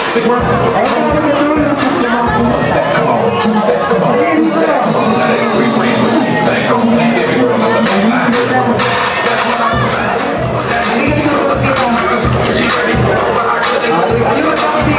Sick work. One step, come on. Two steps, come on. Three steps, come on. Now that's three grand. What you think? Come on, baby girl, I'm the main line. That's what I'm about. She ready for it, but I couldn't.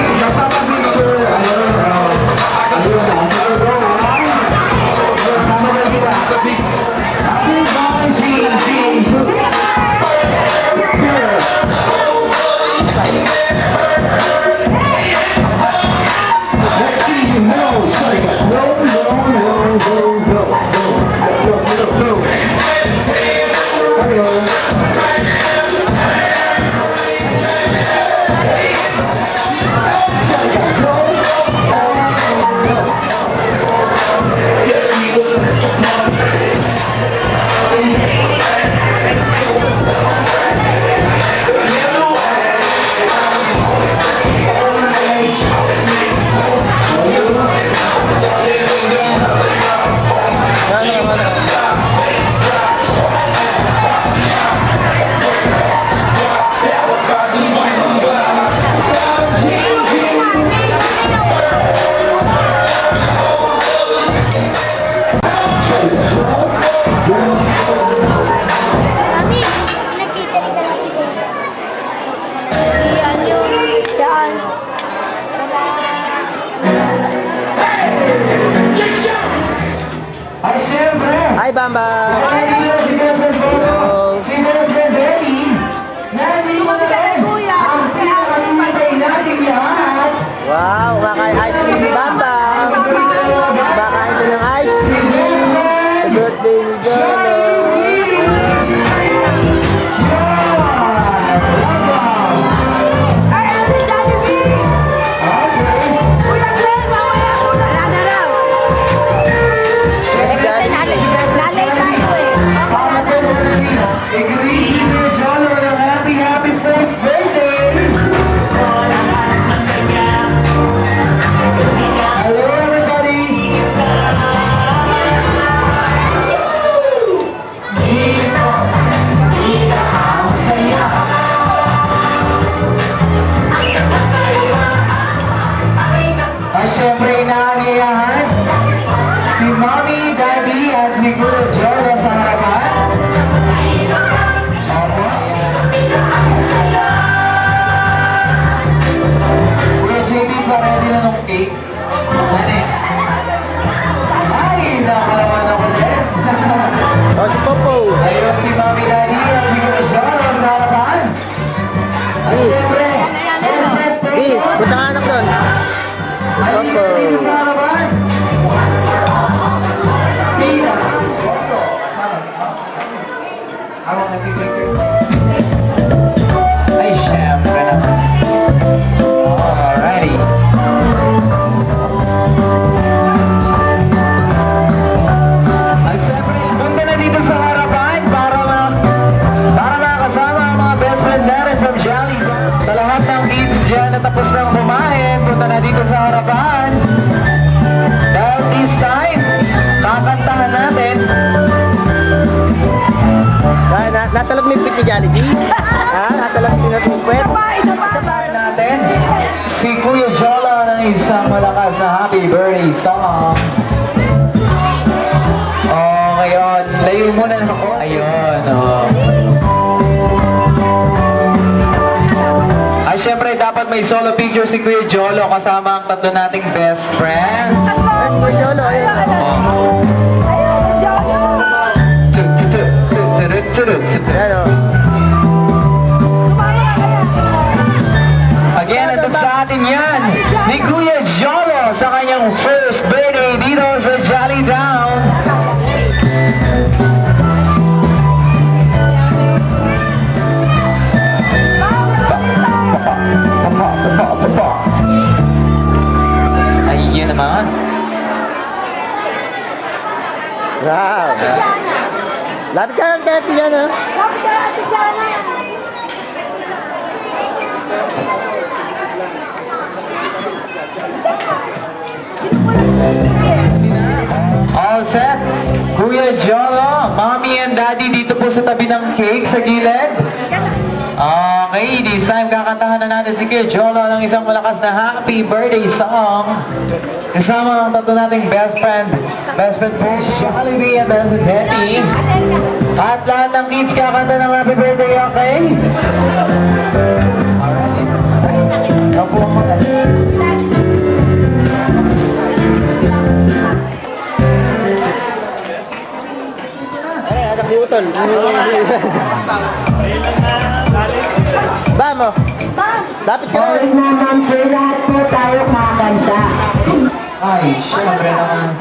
Mami, nakita rin ka lang ito. Yan yung daan. Ay, siyempre! Hi, Bamba! Ay, si President Bono, si President Benny, nandito na rin ang pinakalimitay natin lahat. Wow, kumakain ice cream si Bamba! Kumakain siya ng ice cream! Sa birthday ni Jolo! Ay, ano si Jollibee? Kuya Glenn, mamaya ko na. Wala na raw. Yes, Daddy! Lalay tayo eh. I-greet you, Kuya Jolo, ng happy first birthday! Hello, everybody! At syempre, inaangayahan si Mommy, Daddy, at si Kuya Jolo sa harapan. Opo. Kuya JB, pa-ready na nung cake? Ano eh? Ay, nakalaman ako din. O, si Popo! Ayun si Mommy, Daddy, at si Kuya Jolo sa harapan. At Hey. syempre, Hey, punta ka anak doon! ayun Popo! dito sa harapan. Pila. Soto. Kasama si Habang nag-picture. Ay, syempre naman. Alrighty. Ay, syempre, punta na dito sa harapan para makasama ang mga best friend natin from Jolly. Sa lahat ng kids dyan na tapos nang kumain, punta na dito sa harapan. Dahil this time, kakantahan natin. Nasa loob may pit ni Jollibee? Ha? Nasa loob sinatupwet? Kakantahan natin si Kuya Jolo ng isang malakas na happy birthday song. Oh, ngayon, layo muna ako. Ayun, oh. Ay, syempre, dapat may solo picture si Kuya Jolo kasama ang tatlo nating best friends. Yes, Kuya Jolo, ayun. Ayan o. Again, nandun sa atin yan ni Kuya Jolo sa kanyang first birthday dito sa Jolly Town. Ayun naman. Wow. Lapit ka lang kaya yan, ha? Lapit ka, Ate Jana. All set? Kuya Jolo, Mommy and Daddy dito po sa tabi ng cake sa gilid. Okay, this time kakantahan na natin si Kuya Jolo ng isang malakas na happy birthday song. Kasama ang tatlo nating best friend po, Jollibee at best friend Hetty. At lahat ng kids kakanta ng happy birthday, okay? Alright. Ako po ako tayo. Ay, anak ni Utol. Vamos. Dapat ka na. naman sir, lahat po tayo kakanta. Ay, syempre naman.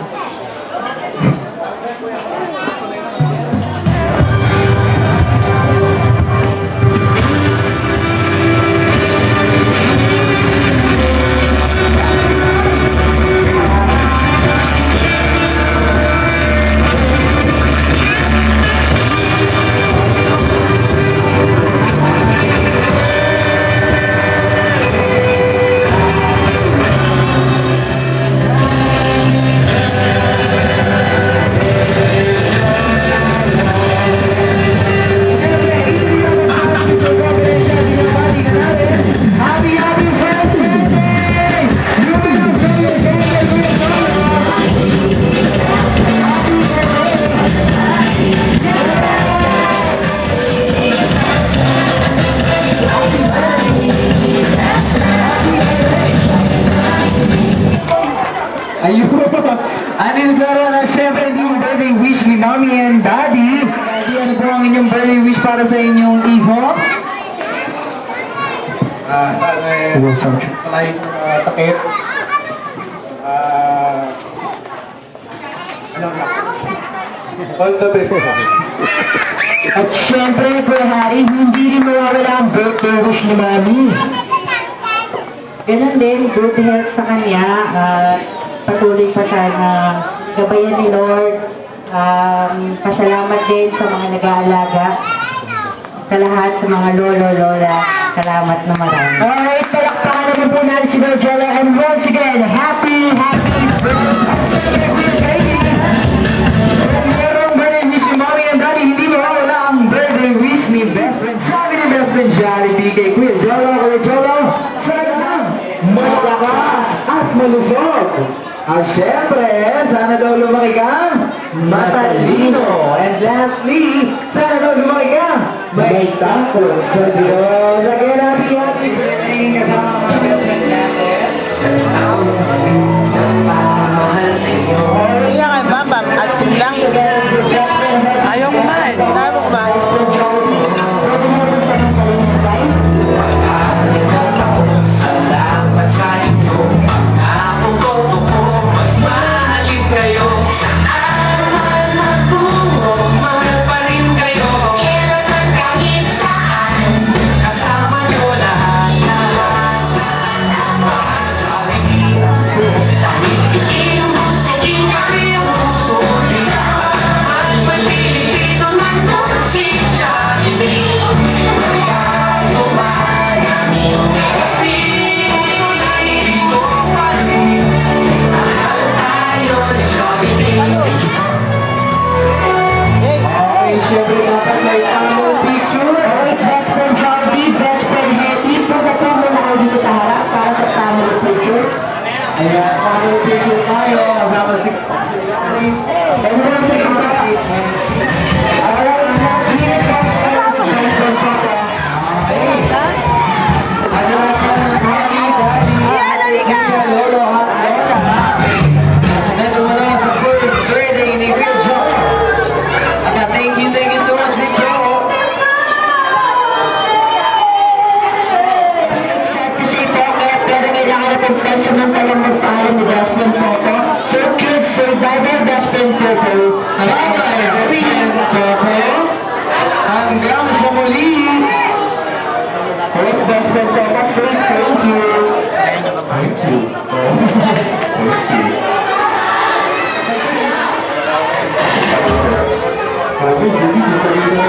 Ayun. Anin Zara na siyempre hindi yung birthday wish ni Mommy and Daddy. Daddy, ano po ang inyong birthday wish para sa inyong iho? Sana Malayos na sakit. all the best. At syempre po Harry, hindi rin mawawala ang birthday wish ni Mami. Ganun din, good health sa kanya. Patuloy pa sana gabayan ni Lord. Pasalamat din sa mga nag-aalaga. Sa lahat, sa mga lolo-lola. Salamat na marami. Alright, palakpakan naman po natin si Lord Jolo. And once again, happy birthday! Merong birthday wish ni Mommy and Daddy, hindi mawawala ang birthday wish ni best friend. Sabi ni best friend Jollibee kay Kuya Jolo. Kuya Jolo, sana malakas at malusog. At syempre, sana daw lumaki ka matalino. And lastly, sana daw lumaki ka may takot sa Diyos. Again, happy birthday kasama mga best friend natin. Hindi kay Bambam. Ice cream lang. Ayaw kumain. Ayaw mo kumain. Salamat sa inyo, mga puto ko, mas mahalin kayo. Saan man magtungo, mahal pa rin kayo. Kailan kahit saan, kasama nyo lahat. Jollibee, pamitigin mo, sige nga yung puso. At Pilipino nandun si Jollibee. Tayo ba namin puso na hindi ko parin. Mahal tayo ni Jollibee. Okay, syempre dapat may tamang picture. Alright, best friend Jollibee, best friend Hetty. Pagkatapos na kayo dito sa harap para sa family picture. Ayan, tamang picture tayo. Kasama si Jollibee. And we'll say goodbye. Alright, last minute po. Best friend Papa. Okay. Ano na po ng Mommy, Daddy, Kuya Lolo at Lola. Let's wala sa first birthday ni Kuya Jolo. Thank you so much din po. Kasi ito, kaya pero kailangan natin personal tayong magpaalam ni best friend Popo. So kids, say bye-bye best friend Popo. Bye-bye, best friend Popo. Hanggang sa muli. Alright, best friend Popo, say thank you. Thank you. Sabi, hindi ko tayo na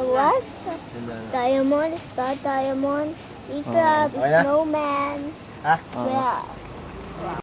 what? Diamond, Star Diamond, Pika, okay na? Snowman. Ha? Yeah.